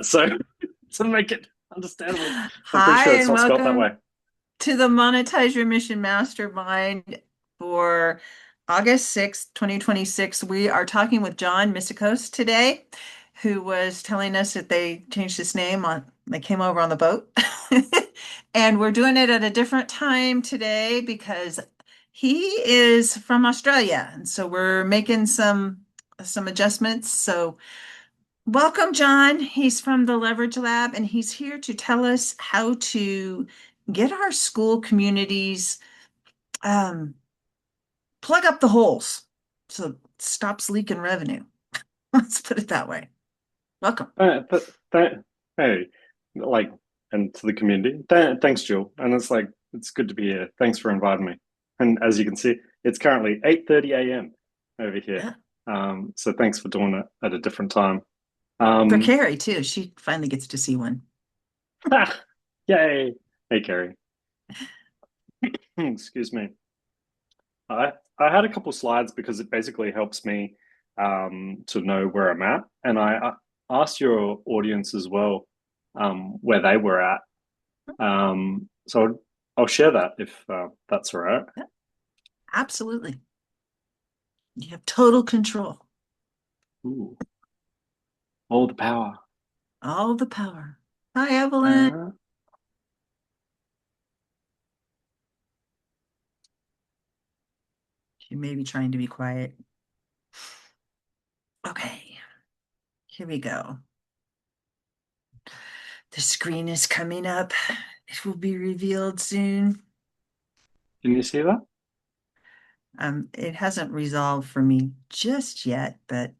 So to make it understandable, I'm pretty Hi, sure it's and not spelled that way. welcome to the Monetize Your Mission Mastermind for August 6th, 2026. We are talking with John Missikos today, who was telling us that they changed his name they came over on the boat. And we're doing it at a different time today because he is from Australia. And so we're making some adjustments. So welcome, John. He's from the Leverage Lab, and he's here to tell us how to get our school communities um, plug up the holes so it stops leaking revenue. Let's put it that way. Welcome. Hey, like, and to the community, thanks, Jill. And it's good to be here. Thanks for inviting me. And as you can see, it's currently 8:30 a.m. over here. Yeah. So thanks for doing it at a different time. For Um, Kerrie, too. She finally gets to see one. Yay! Hey, Kerrie. Excuse me. I I had a couple slides because it basically helps me to know where I'm at, and I asked your audience as well where they were at. So I'll share that if that's all right. Yeah, absolutely. You have total control, Ooh, all the power. all the power. Hi, Evelyn. Uh, She may be trying to be quiet. Okay, here we go. The screen is coming up. It will be revealed soon. can you see that? It hasn't resolved for me just yet, but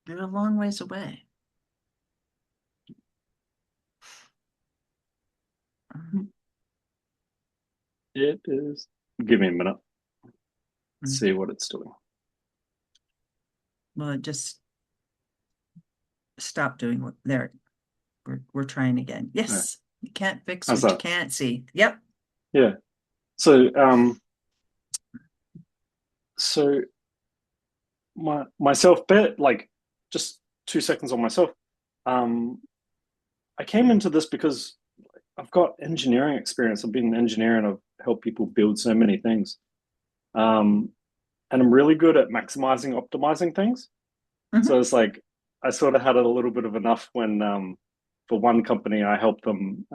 they're a long ways away. It is. Give me a minute. Mm. See what it's doing. Well, it just stop doing what there. We're trying again. Yeah. Yes, you can't fix How's what you that? can't see. Yep. Yeah. So so myself, bit like just 2 seconds on myself. Um, I came into this because I've got engineering experience. I've been an engineer and I've helped people build so many things. Um, and I'm really good at maximizing, optimizing things. So Hmm. it's like I sort of had a little bit of enough when for one company I helped them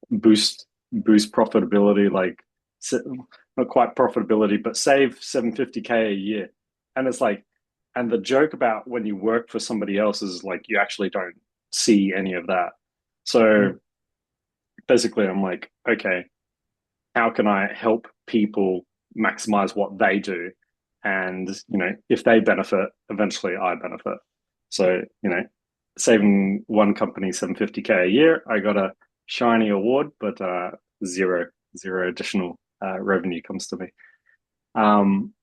boost profitability, like not quite profitability, but save 750K a year. And it's like, and the joke about when you work for somebody else is like you actually don't see any of that. So basically, I'm like, okay, how can I help people maximize what they do? And, if they benefit, eventually I benefit. So, saving one company 750K a year, I got a shiny award, but zero additional revenue comes to me. Um,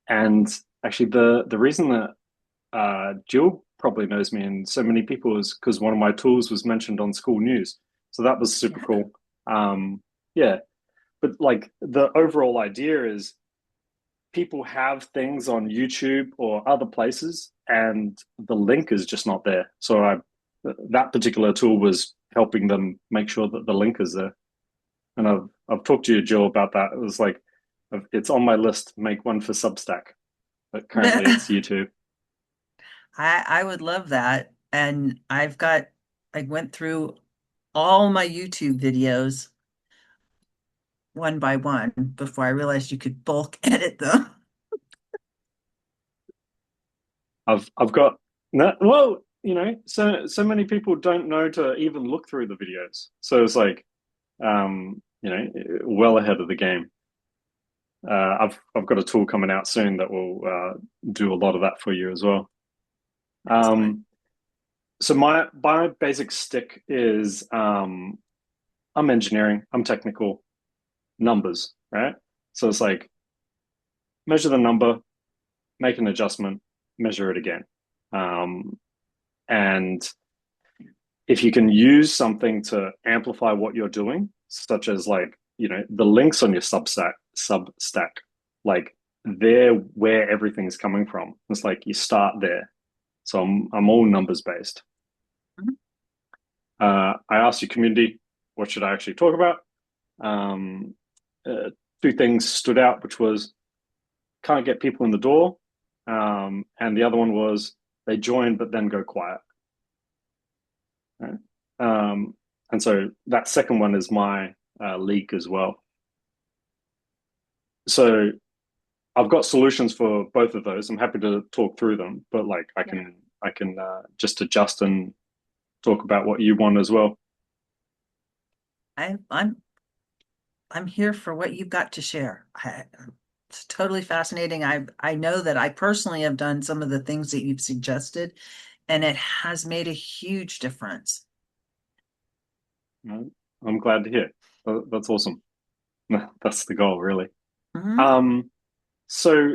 and actually, the reason that Jill probably knows me and so many people is because one of my tools was mentioned on school news. So that was super Yeah. cool. Yeah, but like the overall idea is people have things on YouTube or other places, and the link is just not there. So that particular tool was helping them make sure that the link is there. And I've talked to you, Jill, about that. It was like it's on my list. Make one for Substack, but currently it's YouTube. I would love that. And I went through all my YouTube videos one by one before I realized you could bulk edit them. I've got no, well, so many people don't know to even look through the videos. So it's like, well ahead of the game. I've got a tool coming out soon that will do a lot of that for you as well. Excellent. Um, so my basic stick is I'm engineering, I'm technical, numbers, right? So it's like measure the number, make an adjustment, measure it again. Um, and if you can use something to amplify what you're doing, such as like, the links on your Substack, like they're where everything's coming from. It's like you start there. So I'm all numbers based. Mhm. I asked your community, what should I actually talk about? Um, Two things stood out, which was can't get people in the door, and the other one was they join but then go quiet. Right? And so that second one is my leak as well. So I've got solutions for both of those. I'm happy to talk through them, but like Yeah. I can just adjust and talk about what you want as well. I, I'm I'm here for what you've got to share. It's totally fascinating. I know that I personally have done some of the things that you've suggested, and it has made a huge difference. I'm glad to hear. That's awesome. That's the goal, really. Mhm. Um, so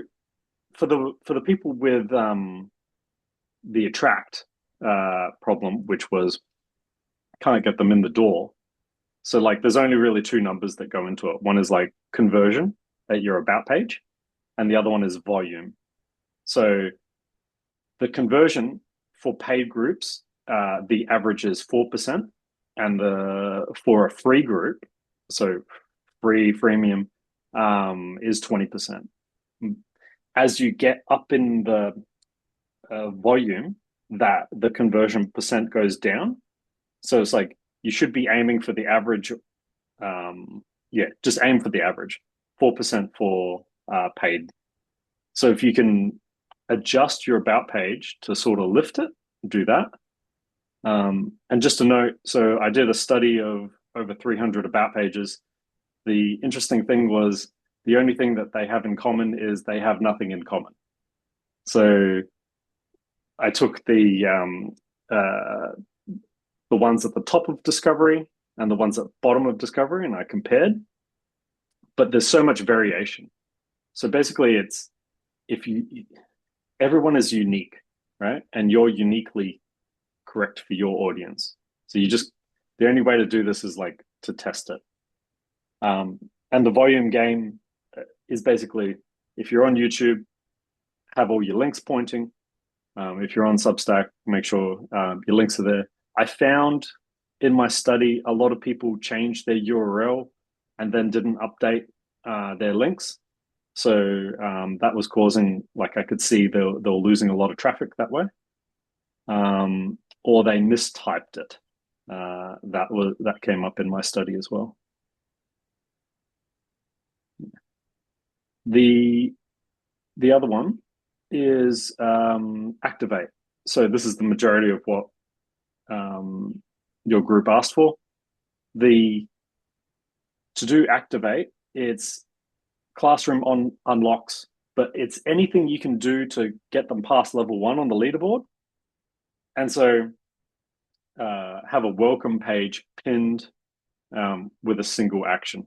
for the people with the attract problem, which was can't get them in the door. So like there's only really two numbers that go into it. One is like conversion at your about page, and the other one is volume. So the conversion for paid groups, the average is 4%, and the for a free group, so free freemium, is 20%. As you get up in the volume, that the conversion percent goes down. So it's like you should be aiming for the average. Yeah, just aim for the average, 4% for paid. So if you can adjust your about page to sort of lift it, do that. And just a note, so I did a study of over 300 about pages. The interesting thing was the only thing that they have in common is they have nothing in common. So I took the ones at the top of discovery and the ones at the bottom of discovery, and I compared. But there's so much variation. So basically, it's if you everyone is unique, right? And you're uniquely correct for your audience. So you just the only way to do this is like to test it. And the volume game is basically if you're on YouTube, have all your links pointing. If you're on Substack, make sure your links are there. I found in my study a lot of people changed their URL and then didn't update their links. So that was causing, like, I could see they were losing a lot of traffic that way, or they mistyped it. That came up in my study as well. The the other one is activate. So this is the majority of what um, your group asked for. The to do activate, it's classroom on unlocks, but it's anything you can do to get them past level one on the leaderboard. And so have a welcome page pinned with a single action.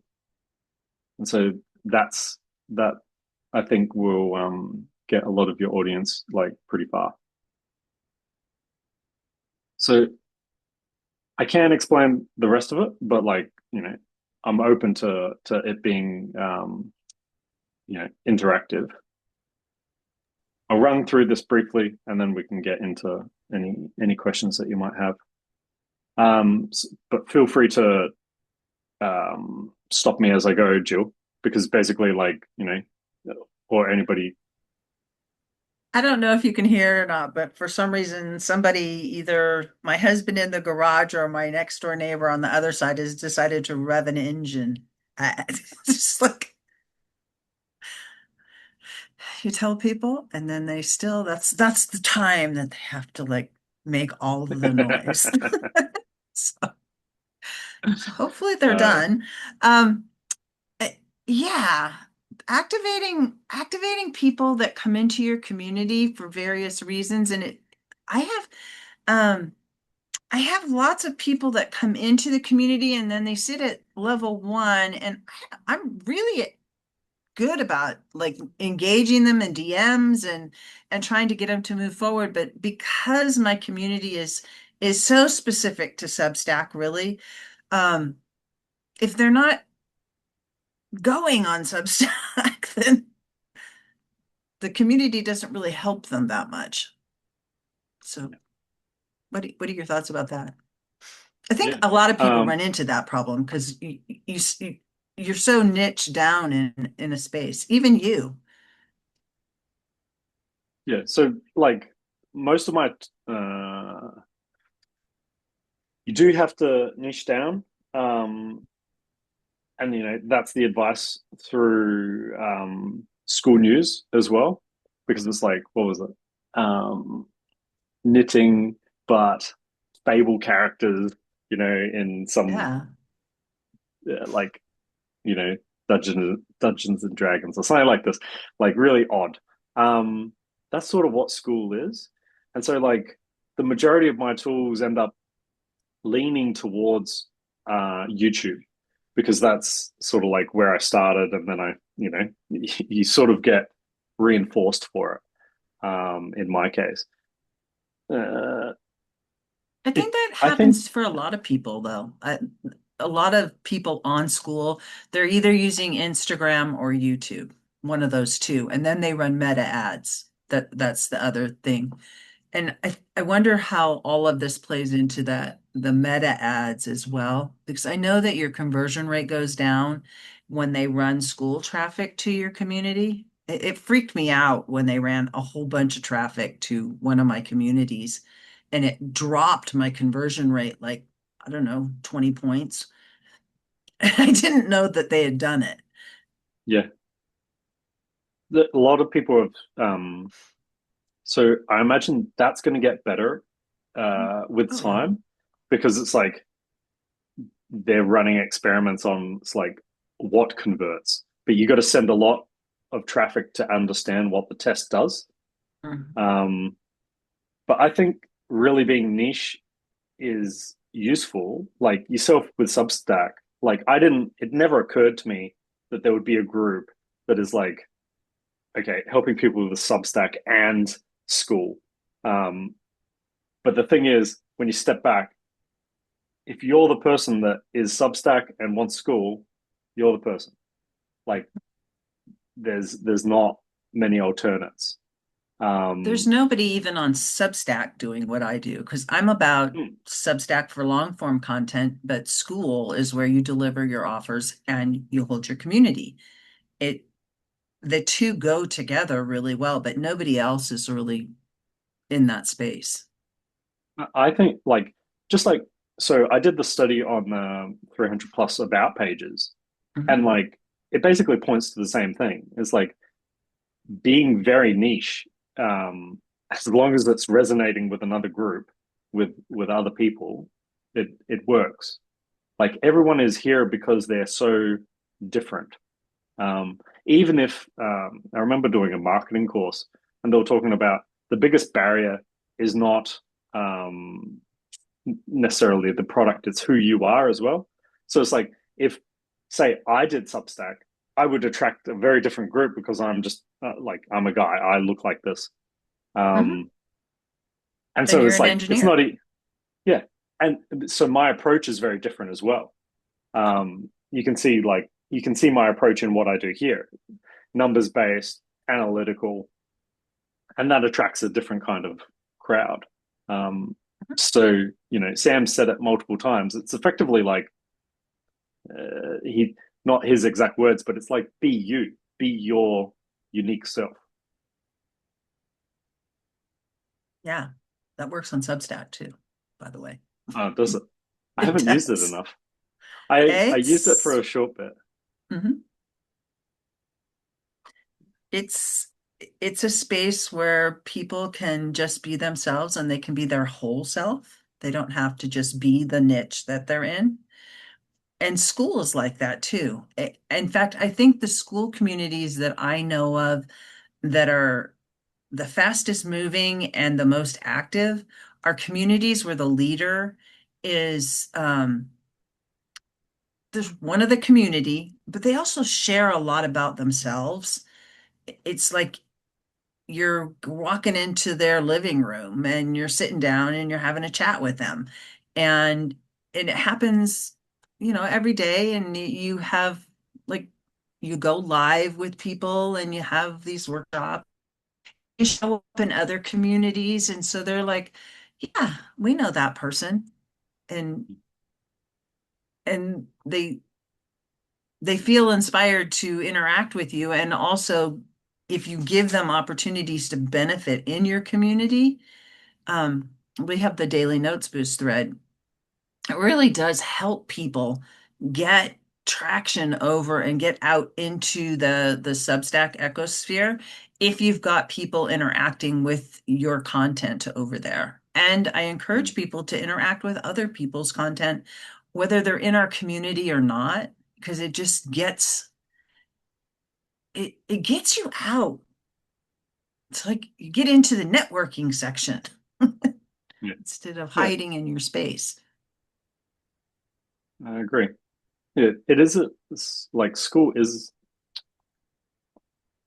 And so that's that I think will get a lot of your audience like pretty far. So I can't explain the rest of it, but like, I'm open to it being interactive. I'll run through this briefly and then we can get into any questions that you might have. But feel free to stop me as I go, Jill, because basically, like, or anybody. I don't know if you can hear it or not, but for some reason, somebody, either my husband in the garage or my next door neighbor on the other side, has decided to rev an engine. It's just like you tell people, and then they still, that's the time that they have to like make all of the noise. So, so hopefully they're uh, done. Um, eh, yeah, activating people that come into your community for various reasons, and I have um I have lots of people that come into the community and then they sit at level one, and I'm really good about like engaging them in DMs and trying to get them to move forward. But because my community is so specific to Substack, really, um, if they're not going on Substack, then the community doesn't really help them that much. So what are your thoughts about that? I think Yeah. a lot of people Um, run into that problem because you're so niche down in a space. Even you. yeah. So like most of my you do have to niche down. And that's the advice through school news as well, because it's like, what was it? Knitting, but fable characters, in some Yeah. like you know Dungeons and Dragons or something like this, like really odd. That's sort of what school is, and so like the majority of my tools end up leaning towards YouTube, because that's sort of like where I started, and then you sort of get reinforced for it. In my case, uh, I think that I think, happens for a lot of people, though. A lot of people on School, they're either using Instagram or YouTube, one of those two, and then they run meta ads. That's the other thing. And I wonder how all of this plays into the meta ads as well, because I know that your conversion rate goes down when they run school traffic to your community. It freaked me out when they ran a whole bunch of traffic to one of my communities and it dropped my conversion rate like, I don't know, 20 points. I didn't know that they had done it. yeah, a lot of people have. So I imagine that's going to get better with Oh, yeah. time, because it's like they're running experiments on, it's like, what converts, but you got to send a lot of traffic to understand what the test does. Mhm. Um, but I think really being niche is useful. Like yourself with Substack, like it never occurred to me that there would be a group that is like, okay, helping people with Substack and school. Um, but the thing is, when you step back, if you're the person that is Substack and wants school, you're the person. Like there's not many alternates. There's Um, nobody even on Substack doing what I do because I'm about hmm, Substack for long form content, but School is where you deliver your offers and you hold your community. It the two go together really well, but nobody else is really in that space. I think like, just like, so I did the study on 300 plus about pages, Mhm. and like it basically points to the same thing. It's like being very niche, as long as it's resonating with another group, with other people, it works. Like everyone is here because they're so different. Even if I remember doing a marketing course, and they were talking about the biggest barrier is not um, necessarily the product, it's who you are as well. So it's like, if, say, I did Substack, I would attract a very different group, because I'm just like, I'm a guy, I look like this. Mhm. Um, and And so you're it's an like, it's not engineer. yeah. And so my approach is very different as well. You can see my approach in what I do here: numbers based, analytical, and that attracts a different kind of crowd. Um, so Sam said it multiple times. It's effectively like, he not his exact words, but it's like, be you, be your unique self. Yeah, that works on Substack too, by the way. Does it? I It haven't used it does. enough. I used it for It's a short bit. mhm. It's it's a space where people can just be themselves and they can be their whole self. They don't have to just be the niche that they're in. And school is like that too. In fact, I think the school communities that I know of that are the fastest moving and the most active are communities where the leader is there's one of the community, but they also share a lot about themselves. It's like you're walking into their living room and you're sitting down and you're having a chat with them. And it happens, every day. And you have like, you go live with people and you have these workshops. show up in other communities, and so they're like, yeah, we know that person, and and they feel inspired to interact with you. And also, if you give them opportunities to benefit in your community, we have the Daily Notes Boost thread. It really does help people get traction over and get out into the Substack ecosphere if you've got people interacting with your content over there. And I encourage people to interact with other people's content, whether they're in our community or not, because it just it gets you out. It's like you get into the networking section Yeah, instead of yeah, hiding in your space. I agree. Yeah, it is it's like Skool is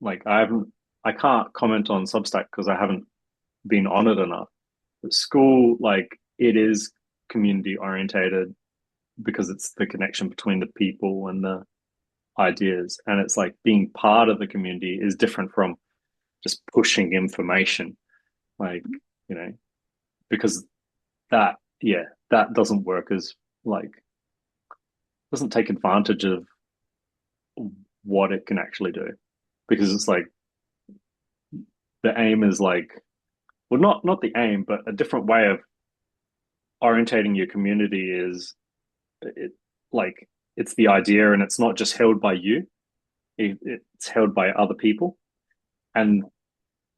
like I can't comment on Substack because I haven't been on it enough. But Skool, like it is community orientated because it's the connection between the people and the ideas. And it's like being part of the community is different from just pushing information. Like, you know, because that, yeah, that doesn't work as like, doesn't take advantage of what it can actually do. Because it's like the aim is like, well, not the aim, but a different way of orientating your community is it like it's the idea and it's not just held by you, it's held by other people. And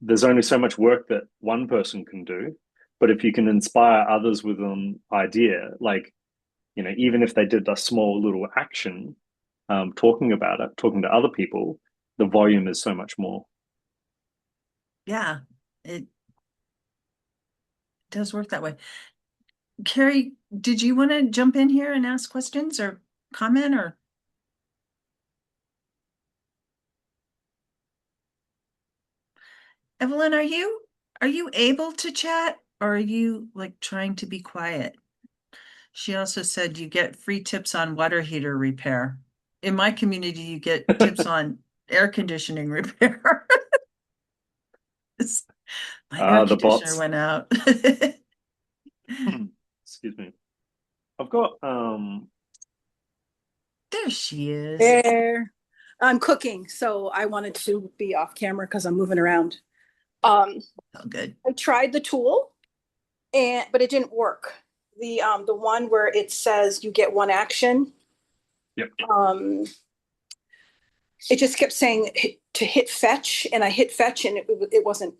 there's only so much work that one person can do. But if you can inspire others with an idea, like, you know, even if they did a small little action, talking about it, talking to other people, the volume is so much more. Yeah, it does work that way. Kerrie, did you want to jump in here and ask questions or comment or? Evelyn, are you able to chat or are you like trying to be quiet? She also said you get free tips on water heater repair. In my community, you get tips on air conditioning repair. My air The conditioner bots. went out. Excuse me. I've got There she is. There. I'm cooking, so I wanted to be off camera because I'm moving around. Um, Oh, good. I tried the tool, but it didn't work. The one where it says you get one action. yep. It just kept saying to hit fetch, and I hit fetch, and it wasn't.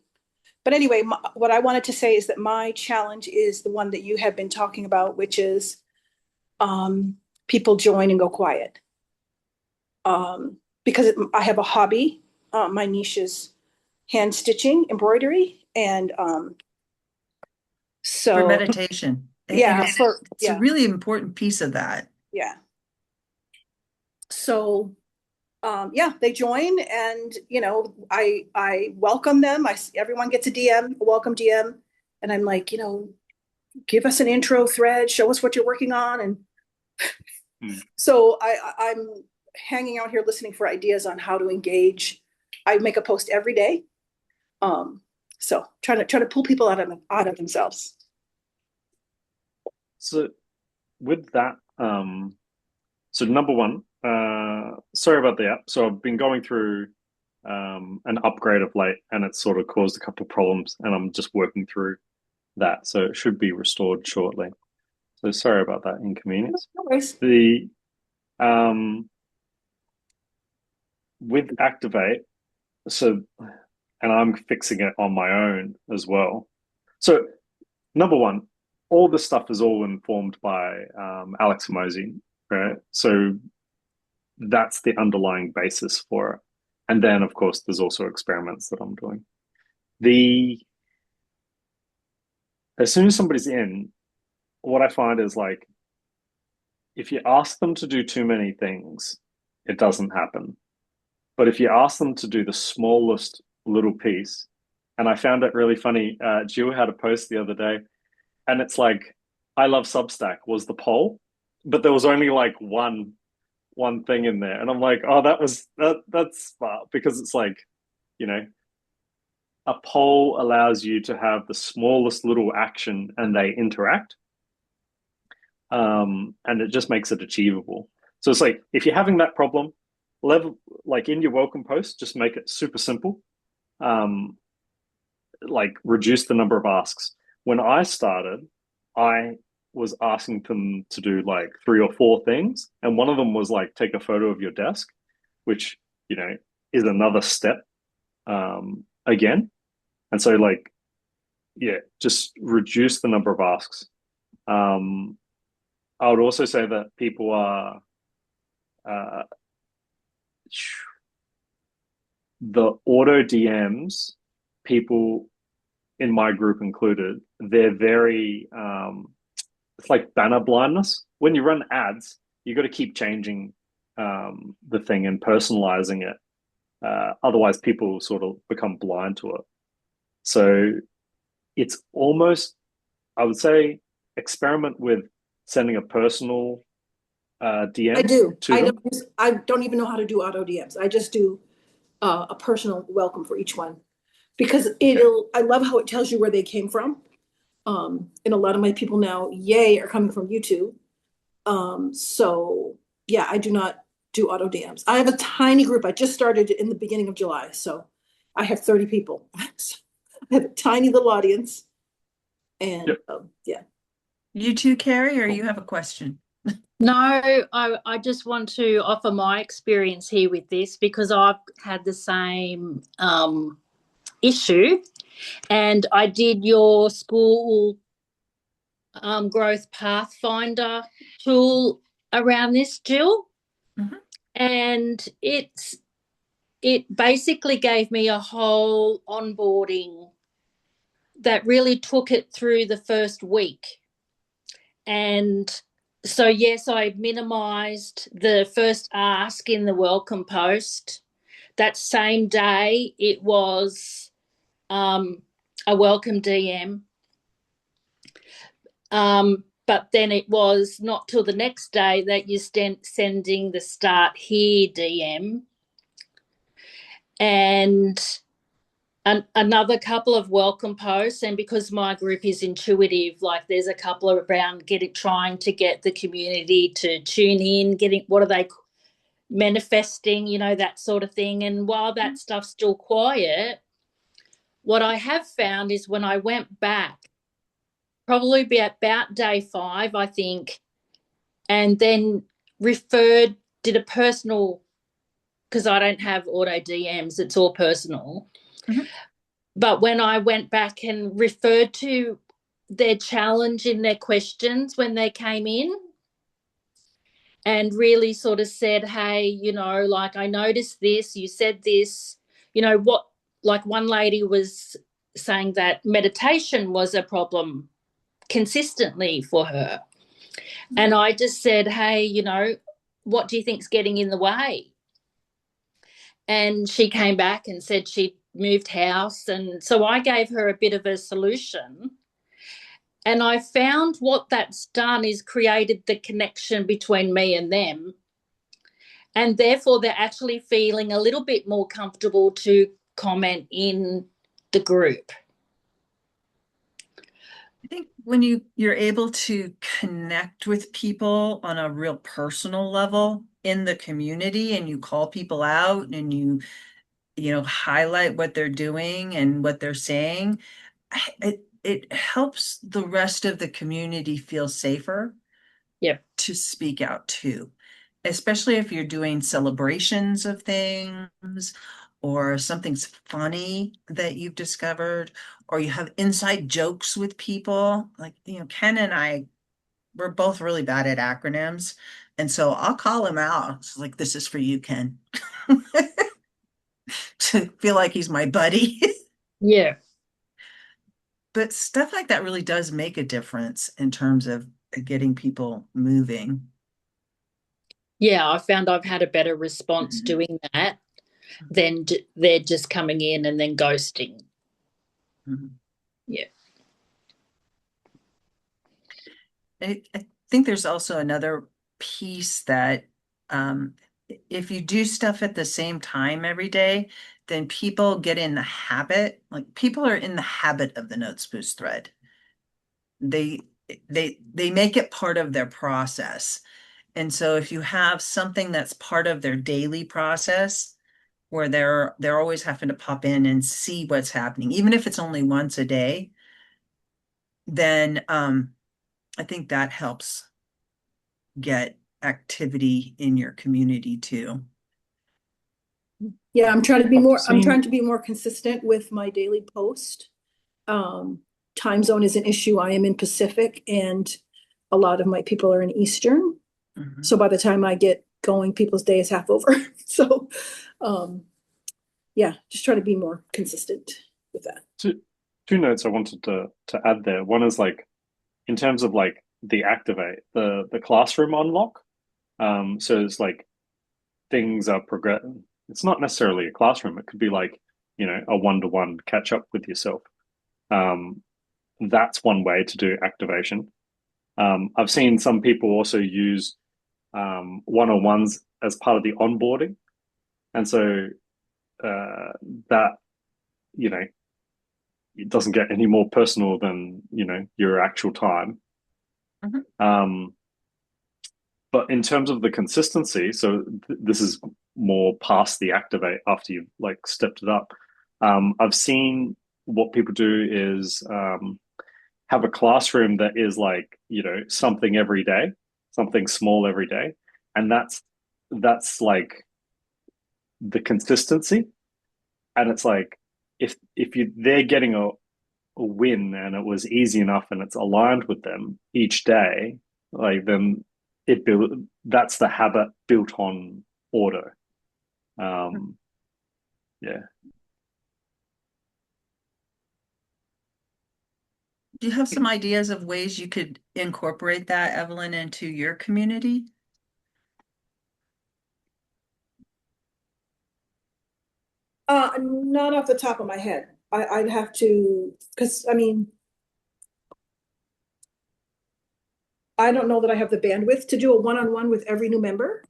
But anyway, what I wanted to say is that my challenge is the one that you have been talking about, which is people join and go quiet. Because I have a hobby. My niche is hand stitching, embroidery, and For so meditation. And yeah, it's a really important piece of that. yeah. So yeah, they join, and I welcome them. Everyone gets a DM, a welcome DM, and I'm like, give us an intro thread, show us what you're working on, and so I'm hanging out here listening for ideas on how to engage. I make a post every day. So trying to pull people out of themselves. So with that, so number one, sorry about the app. So I've been going through an upgrade of late, and it's sort of caused a couple of problems, and I'm just working through that. So it should be restored shortly. So sorry about that inconvenience. No worries. The with Activate, so and I'm fixing it on my own as well. So number one, all this stuff is all informed by Alex Hormozi, right? So that's the underlying basis for it. And then, of course, there's also experiments that I'm doing. The As soon as somebody's in, what I find is like if you ask them to do too many things, it doesn't happen. But if you ask them to do the smallest little piece, and I found it really funny, Jill had a post the other day, and it's like, I love Substack was the poll, but there was only like one thing in there, and I'm like, oh, that's smart because it's like, you know, a poll allows you to have the smallest little action and they interact. And it just makes it achievable. So it's like, if you're having that problem, like in your welcome post, just make it super simple. Like reduce the number of asks. When I started, I was asking them to do like 3 or 4 things. And one of them was like, take a photo of your desk, which, is another step again. And so like, yeah, just reduce the number of asks. I would also say that people are the auto DMs, people in my group included, they're very it's like banner blindness. When you run ads, you got to keep changing the thing and personalizing it. Otherwise, people sort of become blind to it. So it's almost, I would say, experiment with sending a personal DM I do. to them. I don't even know how to do auto DMs. I just do a personal welcome for each one, because I love how it tells you where they came from. And a lot of my people now, are coming from YouTube. So yeah, I do not do auto DMs. I have a tiny group. I just started in the beginning of July. So I have 30 people. So I have a tiny little audience. And yeah. You too, Kerrie, or you have a question? No, I just want to offer my experience here with this, because I've had the same issue, and I did your school growth pathfinder tool around this, Jill. Mm-hmm. And it basically gave me a whole onboarding that really took it through the first week. And so, yes, I minimized the first ask in the welcome post. That same day, it was a welcome DM. But then it was not till the next day that you're sending the start here DM. And another couple of welcome posts, and because my group is intuitive, like there's a couple around trying to get the community to tune in, what are they manifesting, that sort of thing. And while that stuff's still quiet, what I have found is when I went back, probably be about day 5, I think, and then did a personal, because I don't have auto DMs, it's all personal. Mm-hmm. But when I went back and referred to their challenge in their questions when they came in, and really sort of said, hey, like I noticed this, you said this, what, like one lady was saying that meditation was a problem consistently for her. And I just said, hey, what do you think's getting in the way? And she came back and said she'd moved house. And so I gave her a bit of a solution. And I found what that's done is created the connection between me and them. And therefore, they're actually feeling a little bit more comfortable to comment in the group. I think when you're able to connect with people on a real personal level in the community, and you call people out and you highlight what they're doing and what they're saying, it helps the rest of the community feel safer to speak out too, especially if you're doing celebrations of things, or something's funny that you've discovered, or you have inside jokes with people. Like, Ken and I, we're both really bad at acronyms. And so I'll call him out. It's like, this is for you, Ken. To feel like he's my buddy. Yeah. But stuff like that really does make a difference in terms of getting people moving. Yeah, I found I've had a better response doing that than they're just coming in and then ghosting. Mm-hmm. Yeah. I think there's also another piece that if you do stuff at the same time every day, then people get in the habit, like people are in the habit of the Notes Boost thread. They make it part of their process. And so if you have something that's part of their daily process where they're always having to pop in and see what's happening, even if it's only once a day, then I think that helps get activity in your community too. Yeah, I'm trying to be I've more consistent with my daily post. Time zone is an issue. I am in Pacific and a lot of my people are in Eastern. Mhm. So by the time I get going, people's day is half over. So, yeah, just try to be more consistent with that. two notes I wanted to add there. One is like in terms of like the activate, the classroom unlock. So it's like things are progressing. It's not necessarily a classroom. It could be like, you know, a one-to-one catch up with yourself. That's one way to do activation. I've seen some people also use one-on-ones as part of the onboarding. And so that, you know, it doesn't get any more personal than, you know, your actual time. Mhm. But in terms of the consistency, so this is more past the activate after you've like stepped it up. I've seen what people do is have a classroom that is like, you know, something every day, something small every day. And that's like the consistency. And it's like if they're getting a win and it was easy enough and it's aligned with them each day, like then it build that's the habit built on order. Yeah. Do you have some ideas of ways you could incorporate that, Evelyn, into your community? Not off the top of my head. I'd have to, because I mean, I don't know that I have the bandwidth to do a one-on-one with every new member.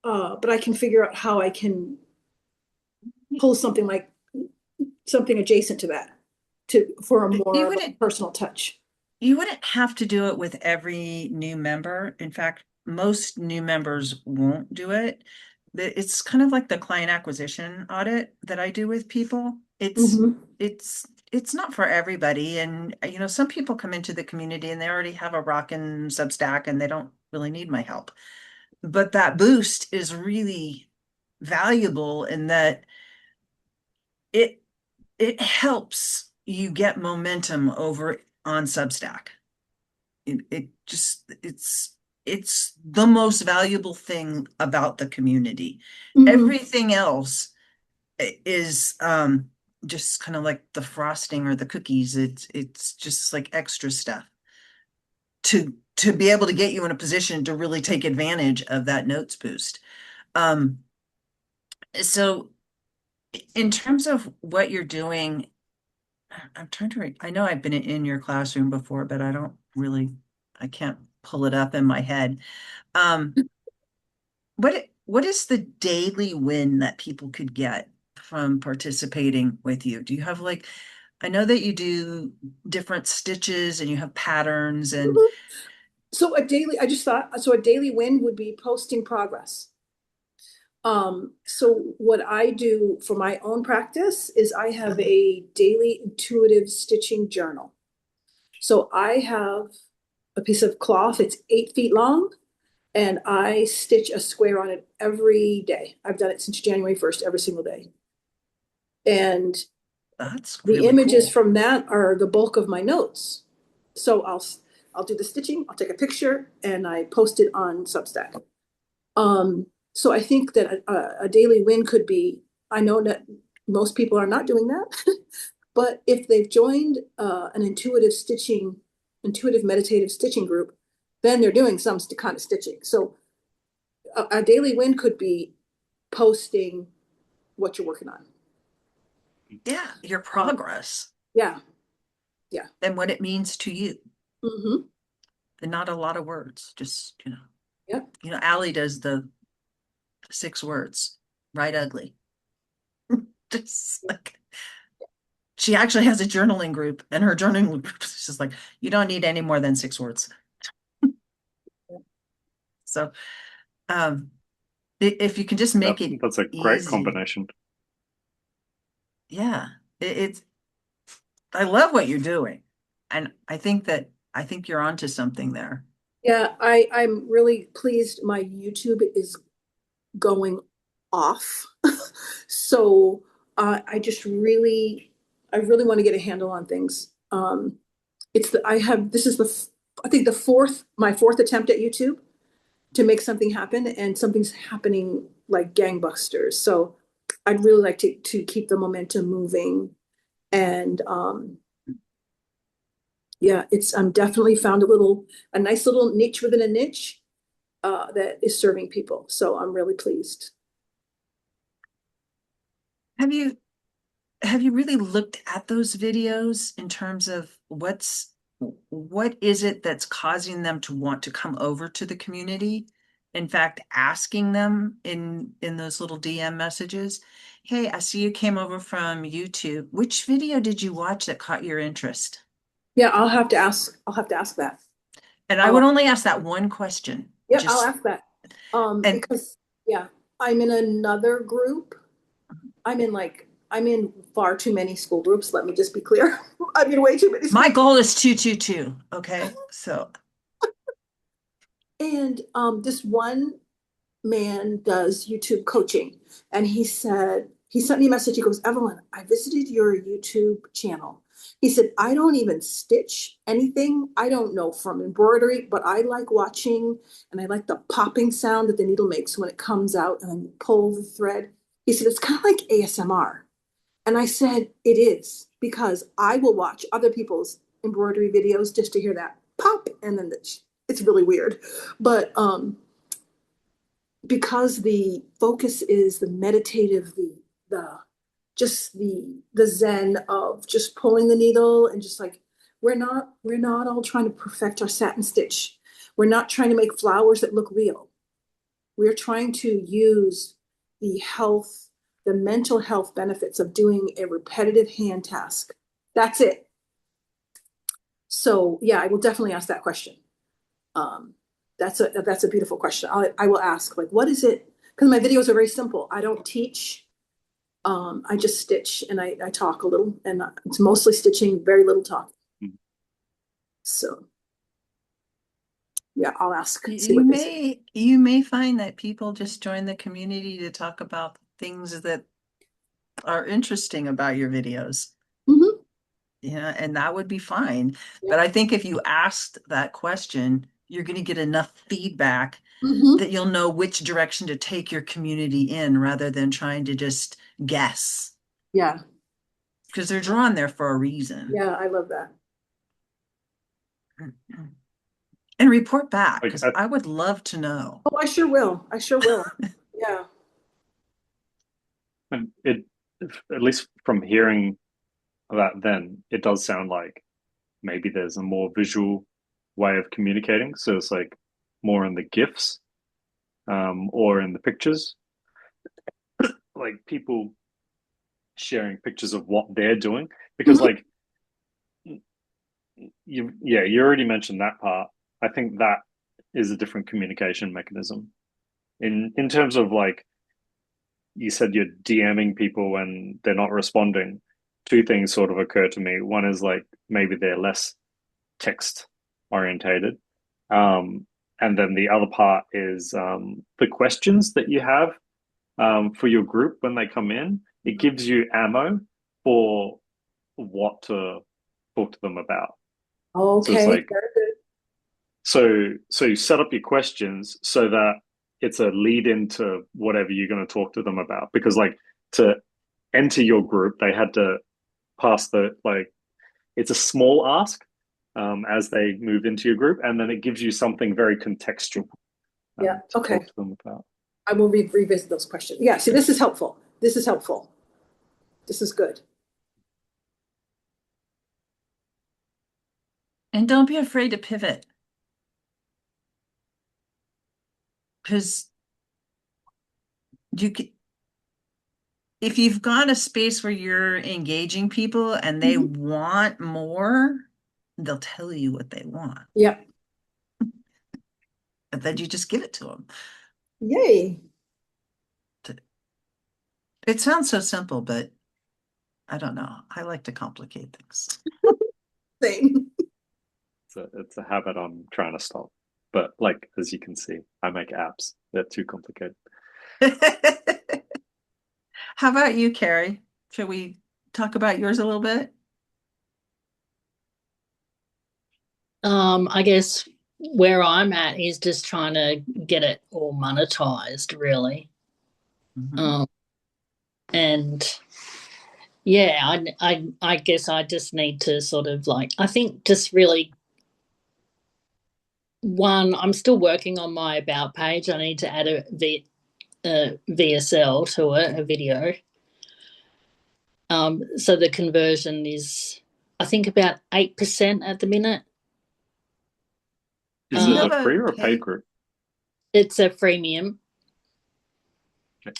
But I can figure out how I can pull something adjacent to that for a You more wouldn't personal touch. you wouldn't have to do it with every new member. In fact, most new members won't do it. It's kind of like the client acquisition audit that I do with people. Mhm. It's not for everybody. And you know, some people come into the community and they already have a rockin' Substack and they don't really need my help. But that boost is really valuable in that it it helps you get momentum over on Substack. It just it's the most valuable thing about the community. Mhm. Everything else is just kind of like the frosting or the cookies. It's just like extra stuff to be able to get you in a position to really take advantage of that notes boost. Um, so in terms of what you're doing, I'm trying to I know I've been in your classroom before, but I can't pull it up in my head. Um, what is the daily win that people could get from participating with you? Do you have like, I know that you do different stitches and you have patterns and So a daily win would be posting progress. So what I do for my own practice is I have a daily intuitive stitching journal. So I have a piece of cloth, it's 8 feet long, and I stitch a square on it every day. I've done it since January 1st, every single day. And that's the really images cool. from that are the bulk of my notes. So I'll do the stitching, I'll take a picture, and I post it on Substack. So I think that a daily win could be, I know that most people are not doing that, but if they've joined an intuitive meditative stitching group, then they're doing some kind of stitching. So a daily win could be posting what you're working on. Yeah, your progress Yeah, yeah. and what it means to you. Mm-hmm. And not a lot of words, just, Yep. Allie does the 6 words, right ugly. Just like she actually has a journaling group, and her journaling group is just like, you don't need any more than 6 words. So if you can just make it That's a great easy. combination. Yeah, it's I love what you're doing. And I think you're onto something there. Yeah, I'm really pleased. My YouTube is going off. So I really want to get a handle on things. This is I think my fourth attempt at YouTube to make something happen, and something's happening like gangbusters. So I'd really like to keep the momentum moving. And yeah, I'm definitely found a nice little niche within a niche that is serving people. So I'm really pleased. Have you really looked at those videos in terms of what is it that's causing them to want to come over to the community? In fact, asking them in those little DM messages, hey, I see you came over from YouTube. Which video did you watch that caught your interest? Yeah, I'll have to ask that. And I would only ask that one question. Yeah, I'll ask that. And Because yeah, I'm in another group. I'm in far too many school groups. Let me just be clear. I'm in way too many. My goal is 222. Okay. So, and this one man does YouTube coaching, and he sent me a message. He goes, Evelyn, I visited your YouTube channel. He said, I don't even stitch anything. I don't know from embroidery, but I like watching, and I like the popping sound that the needle makes when it comes out and then you pull the thread. He said, it's kind of like ASMR. And I said, it is, because I will watch other people's embroidery videos just to hear that pop. And then it's really weird. But because the focus is the meditative, the zen of just pulling the needle, and just like, we're not all trying to perfect our satin stitch. We're not trying to make flowers that look real. We're trying to use the mental health benefits of doing a repetitive hand task. That's it. So yeah, I will definitely ask that question. That's a beautiful question. I will ask, like, what is it? Because my videos are very simple. I don't teach. I just stitch, and I talk a little, and it's mostly stitching, very little talk. So yeah, I'll ask. You may find that people just join the community to talk about things that are interesting about your videos. Mm-hmm. Yeah, and that would be fine. Yeah. But I think if you asked that question, you're going to get enough feedback that you'll know which direction to take your community in, rather than trying to just guess. Yeah. Because they're drawn there for a reason. Yeah, I love that. And report back, because I would love to know. Oh, I sure will. Yeah. And at least from hearing that, then it does sound like maybe there's a more visual way of communicating. So it's like more in the GIFs, or in the pictures, like people sharing pictures of what they're doing. Because like you already mentioned that part. I think that is a different communication mechanism. In terms of, like, you said you're DMing people when they're not responding. Two things sort of occur to me. One is, like, maybe they're less text orientated. And then the other part is the questions that you have for your group when they come in. It gives you ammo for what to talk to them about. Okay. So it's like, very good. so you set up your questions so that it's a lead into whatever you're going to talk to them about. Because, like, to enter your group, they had to pass it's a small ask as they move into your group, and then it gives you something very contextual Yeah. to Okay. talk to them about. I will revisit those questions. Yeah. See, this is helpful. This is good. And don't be afraid to pivot. Because if you've got a space where you're engaging people and they want more, they'll tell you what they want. Yep. And then you just give it to them. Yay. It sounds so simple, but I don't know. I like to complicate things. Same. It's a habit I'm trying to stop. But like, as you can see, I make apps. They're too complicated. How about you, Kerrie? Should we talk about yours a little bit? I guess where I'm at is just trying to get it all monetized, really. And yeah, I guess I just need to sort of like, I think just really I'm still working on my about page. I need to add a VSL to it, a video. So the conversion is, I think, about 8% at the minute. Is it a free or a paid group? It's a freemium. Okay.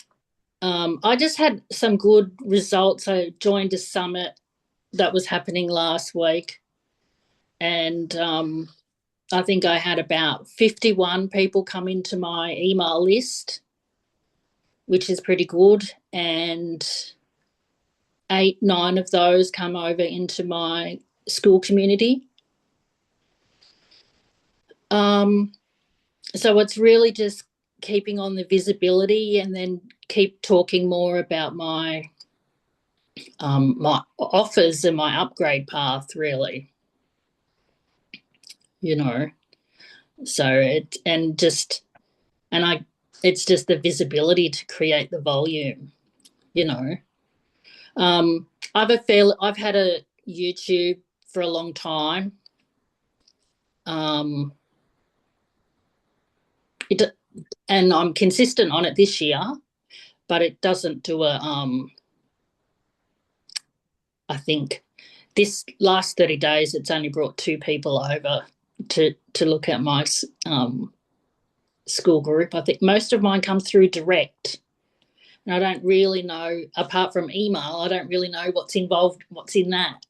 I just had some good results. I joined a summit that was happening last week, and I think I had about 51 people come into my email list, which is pretty good, and 8-9 of those come over into my school community. So it's really just keeping on the visibility and then keep talking more about my my offers and my upgrade path, really. So it's just the visibility to create the volume. I've had a YouTube for a long time. And I'm consistent on it this year, but it doesn't do I think this last 30 days it's only brought 2 people over to look at my school group. I think most of mine come through direct, and I don't really know, apart from email, I don't really know what's involved, what's in that,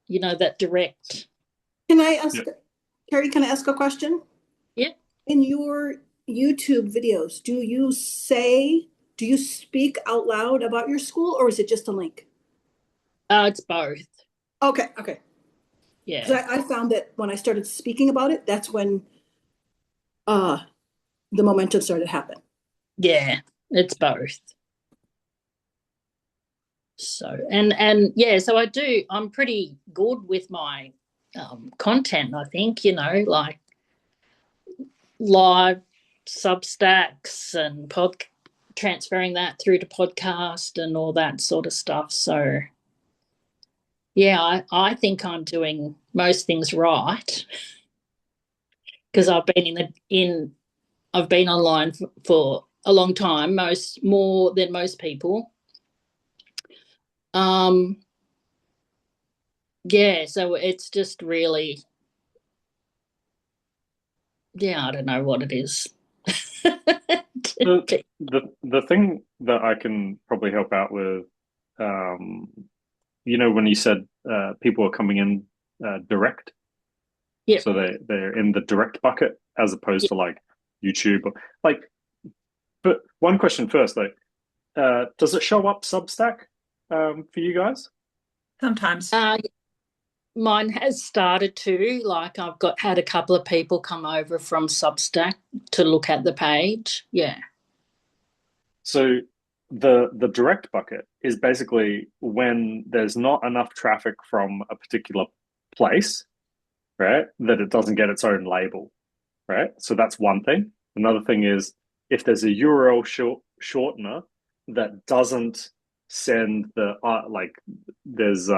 that direct. Can I ask, Kerrie, can I ask a question? Yeah. In your YouTube videos, do you speak out loud about your school, or is it just a link? It's both. Okay. Yeah. 'Cause I found that when I started speaking about it, that's when the momentum started to happen. Yeah, it's both. So and yeah, so I'm pretty good with my content, I think, like live Substacks and transferring that through to podcast and all that sort of stuff. So yeah, I think I'm doing most things right, because I've been I've been online for a long time, more than most people. Yeah, so it's just really, yeah, I don't know what it is. The thing that I can probably help out with, when you said people are coming in direct, so they're in the direct bucket as opposed to like YouTube or like. But one question first, though, does it show up Substack for you guys? Sometimes. Mine has started to, like I've had a couple of people come over from Substack to look at the page. Yeah. So the direct bucket is basically when there's not enough traffic from a particular place, right, that it doesn't get its own label, right? So that's one thing. Another thing is if there's a URL shortener that doesn't send the there's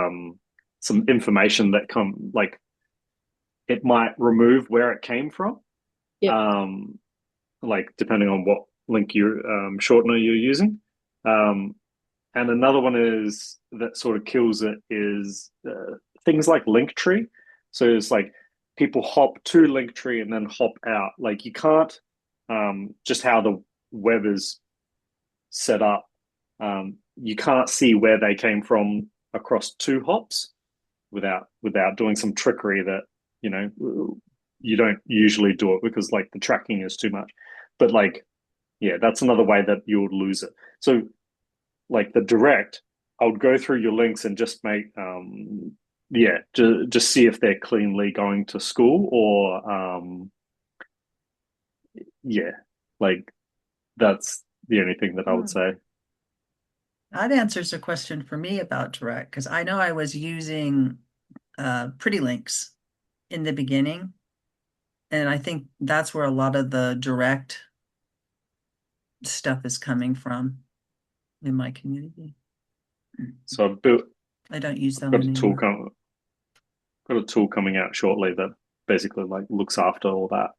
some information that like it might remove where it came from, like depending on what link shortener you're using. And another one is that sort of kills it is things like Linktree. So it's like people hop to Linktree and then hop out. Like you can't, just how the web is set up, you can't see where they came from across 2 hops without doing some trickery that, you know, you don't usually do it because like the tracking is too much. But like, yeah, that's another way that you would lose it. So like the direct, I would go through your links and just make just see if they're cleanly going to school, or like that's the only thing that I would say. That answers a question for me about direct, because I know I was using Pretty Links in the beginning, and I think that's where a lot of the direct stuff is coming from in my community. So I've built. I don't use them Got a tool anymore. got a tool coming out shortly that basically like looks after all that.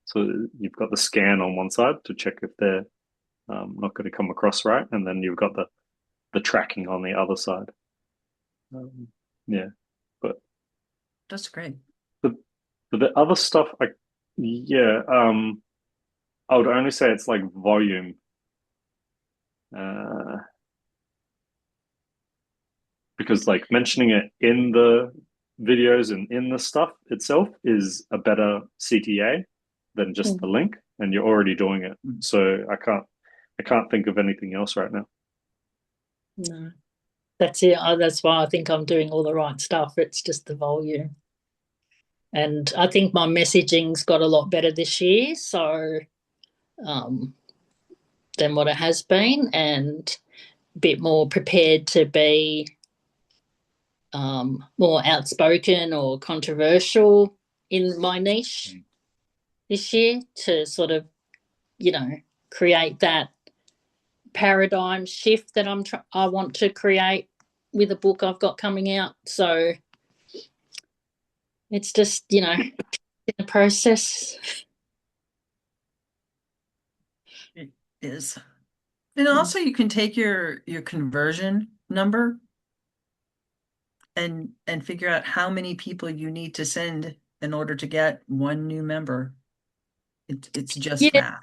So you've got the scan on one side to check if they're not going to come across right, and then you've got the tracking on the other side. But That's great. the other stuff, I would only say it's like volume. Because like mentioning it in the videos and in the stuff itself is a better CTA than just the link, and you're already doing it. So I can't think of anything else right now. No, that's it. That's why I think I'm doing all the right stuff. It's just the volume. And I think my messaging's got a lot better this year, so than what it has been, and a bit more prepared to be more outspoken or controversial in my niche this year, to sort of, you know, create that paradigm shift that I want to create with a book I've got coming out. So it's just, you know, in the process. It is. And also you can take your conversion number and figure out how many people you need to send in order to get one new member. It's just math.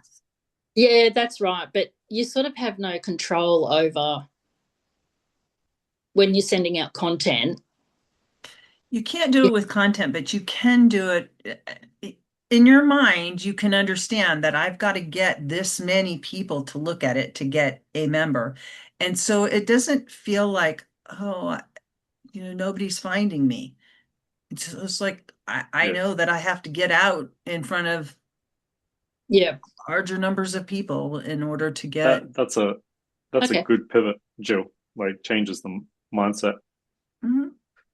Yeah, that's right. But you sort of have no control over when you're sending out content. You can't do it with content, but you can do it in your mind. You can understand that I've got to get this many people to look at it to get a member. And so it doesn't feel like, oh, you know, nobody's finding me. It's like I know that I have to get out in front of larger numbers of people in order to get. That's a good pivot, Jill. Like changes the mindset.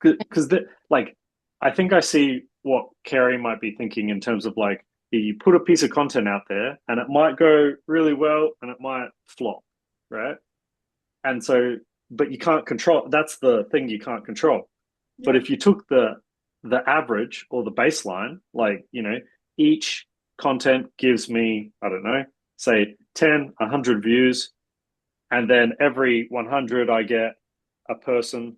Because like I think I see what Kerrie might be thinking in terms of like you put a piece of content out there and it might go really well and it might flop, right? And so, but you can't control. That's the thing you can't control. Yeah. But if you took the average or the baseline, like, you know, each content gives me, I don't know, say 10, 100 views, and then every 100 I get a person.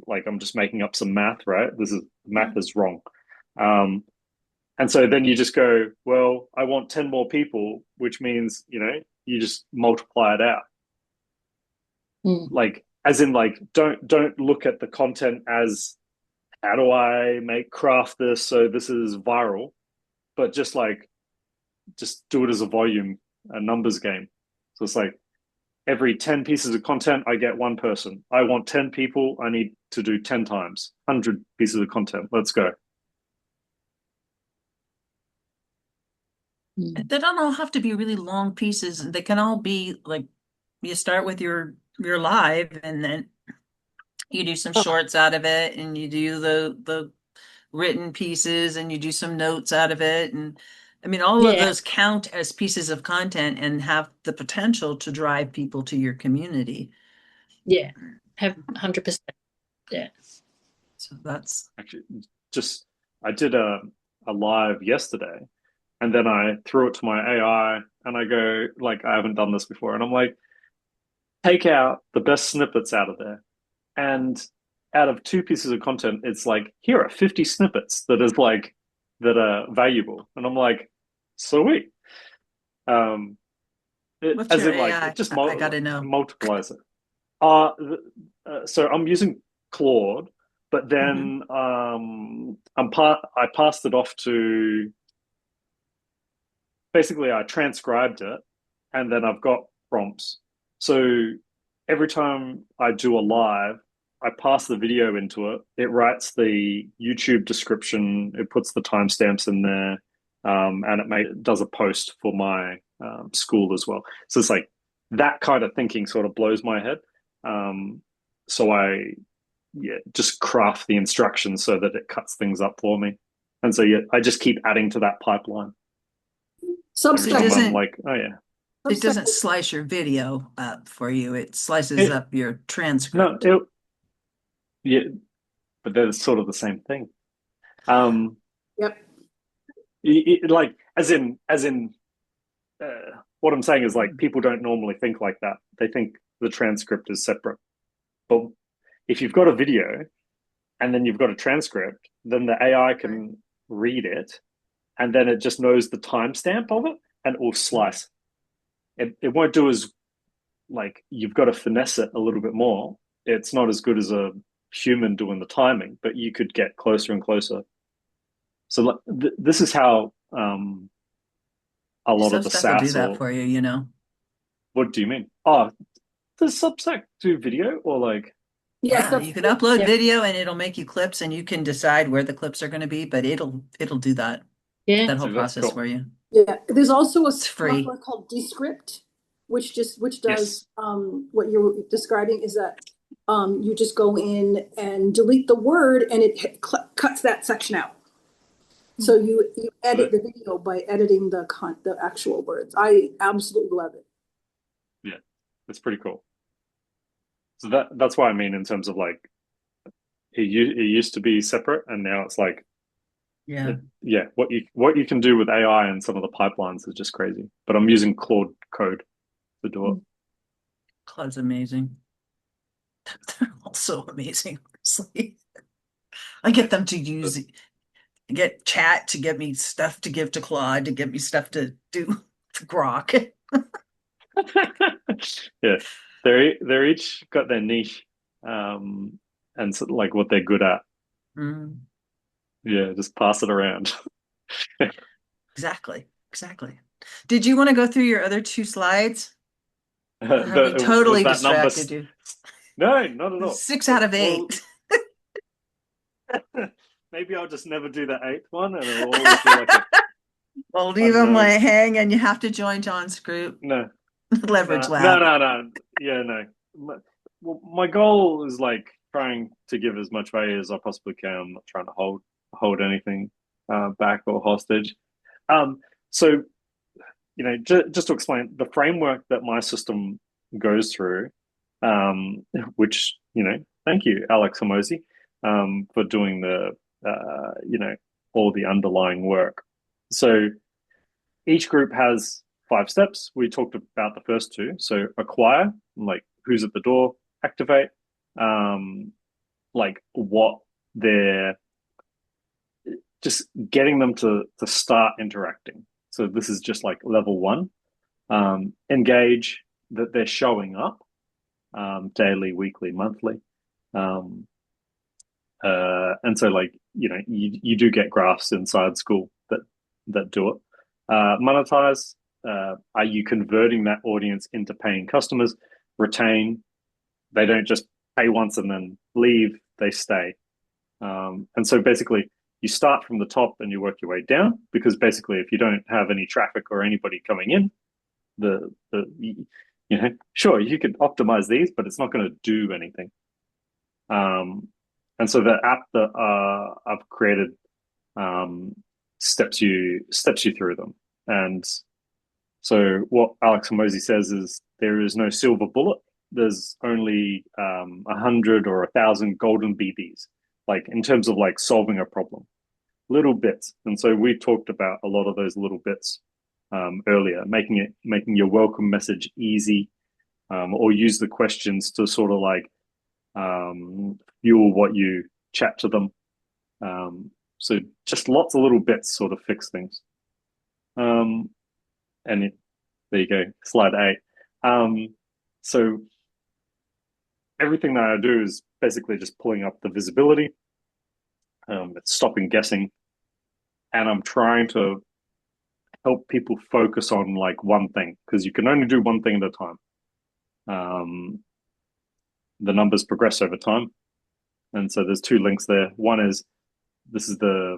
Like I'm just making up some math, right? Math is wrong. And so then you just go, well, I want 10 more people, which means, you know, you just multiply it out. Like, as in like, don't look at the content as how do I craft this so this is viral, but just do it as a volume, a numbers game. So it's like every 10 pieces of content, I get one person. I want 10 people. I need to do 10 times, 100 pieces of content. Let's go. They don't all have to be really long pieces. They can all be like, you start with your live and then you do some shorts out of it, and you do the written pieces, and you do some notes out of it. And I mean, all of those count as pieces of content and have the potential to drive people to your community. Yeah, have 100%. Yeah. So that's actually just, I did a live yesterday, and then I threw it to my AI and I go, like, I haven't done this before. And I'm like, take out the best snippets out of there. And out of 2 pieces of content, it's like, here are 50 snippets that are valuable. And I'm like, sweet. What's as your in like AI? it just I gotta know. multiplies it. So I'm using Claude, but then I passed it off to, basically I transcribed it, and then I've got prompts. So every time I do a live, I pass the video into it. It writes the YouTube description. It puts the timestamps in there, and it does a post for my school as well. So it's like that kind of thinking sort of blows my head. So I just craft the instructions so that it cuts things up for me. And so I just keep adding to that pipeline. Every time I'm like, oh yeah. It doesn't slice your video up for you. It slices up your transcript. No, yeah, but they're sort of the same thing. Yep. Like as in what I'm saying is like people don't normally think like that. They think the transcript is separate. But if you've got a video and then you've got a transcript, then the AI can read it, and then it just knows the timestamp of it and it will slice. It won't do as, like, you've got to finesse it a little bit more. It's not as good as a human doing the timing, but you could get closer and closer. So this is how a lot of the stuff will do SaaS that for you, you know. What do you mean? Oh, does Substack do video or like? Yeah, you can upload video and it'll make you clips, and you can decide where the clips are going to be, but it'll do that. Yeah. That whole process for you. Yeah, there's also a free software called Descript, which does what you're describing is that you just go in and delete the word, and it cuts that section out. So you edit the video by editing the actual words. I absolutely love it. Yeah, it's pretty cool. So that's why I mean, in terms of like, it used to be separate, and now it's like, what you can do with AI and some of the pipelines is just crazy. But I'm using Claude Code to do it. Claude's amazing. They're all so amazing. Honestly. I get them to get chat to get me stuff to give to Claude, to get me stuff to do to Grok. Yeah, they're each got their niche, and so, like, what they're good at. Yeah, just pass it around. Exactly. Did you want to go through your other 2 slides? Have we totally distracted you? No, not at all. 6 out of 8. Well, maybe I'll just never do the 8th one, and it'll always be like Well, leave them hang, and you have to join John's group. No. Leverage Lab. No. Yeah, no. My goal is like trying to give as much value as I possibly can. I'm not trying to hold anything back or hostage. So, just to explain the framework that my system goes through, which, thank you, Alex Hormozi, for doing the, all the underlying work. So each group has 5 steps. We talked about the first 2. So acquire, like who's at the door; activate, like what they're, just getting them to start interacting. So this is just like level 1. Engage, that they're showing up daily, weekly, monthly. And so, like, you do get graphs inside Skool that do it. Monetize, are you converting that audience into paying customers? Retain, they don't just pay once and then leave, they stay. And so basically you start from the top and you work your way down, because basically if you don't have any traffic or anybody coming in, sure, you could optimize these, but it's not going to do anything. And so the app that I've created steps you through them. And so what Alex Hormozi says is there is no silver bullet. There's only 100 or 1,000 golden BBs, like in terms of like solving a problem, little bits. And so we talked about a lot of those little bits earlier, making your welcome message easy, or use the questions to sort of like fuel what you chat to them. So just lots of little bits sort of fix things. And There you go. Slide 8. So everything that I do is basically just pulling up the visibility. It's stopping guessing. And I'm trying to help people focus on like one thing, because you can only do one thing at a time. The numbers progress over time. And so there's 2 links there. One is, this is the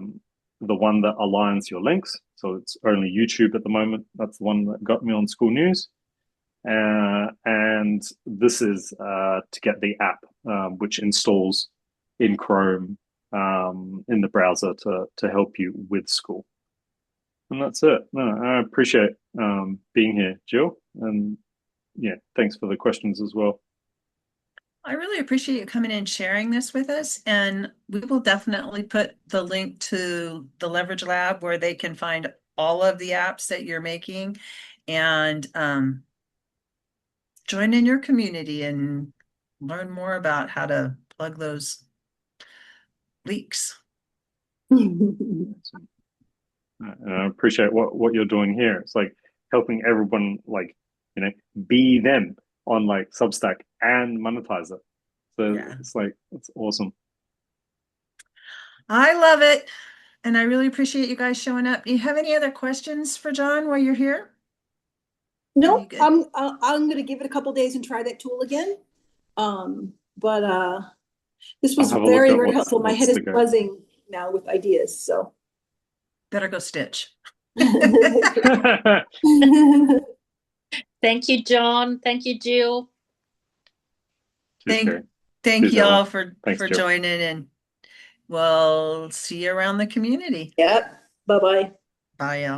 one that aligns your links. So it's only YouTube at the moment. That's the one that got me on School News. And this is to get the app, which installs in Chrome in the browser to help you with Skool. And that's it. No, I appreciate being here, Jill. And yeah, thanks for the questions as well. I really appreciate you coming in and sharing this with us. And we will definitely put the link to the Leverage Lab where they can find all of the apps that you're making and join in your community and learn more about how to plug those leaks. And I appreciate what you're doing here. It's like helping everyone, like, be them on like Substack and monetize it. So Yeah. it's like, it's awesome. I love it. And I really appreciate you guys showing up. Do you have any other questions for John while you're here? No, I'm going to give it a couple days and try that tool again. But this was very, very helpful. My head is buzzing now with ideas. So better go stitch. Thank you, John. Thank you, Jill. Thank you all for joining, and we'll see you around the community. Yep. Bye-bye. Bye, y'all.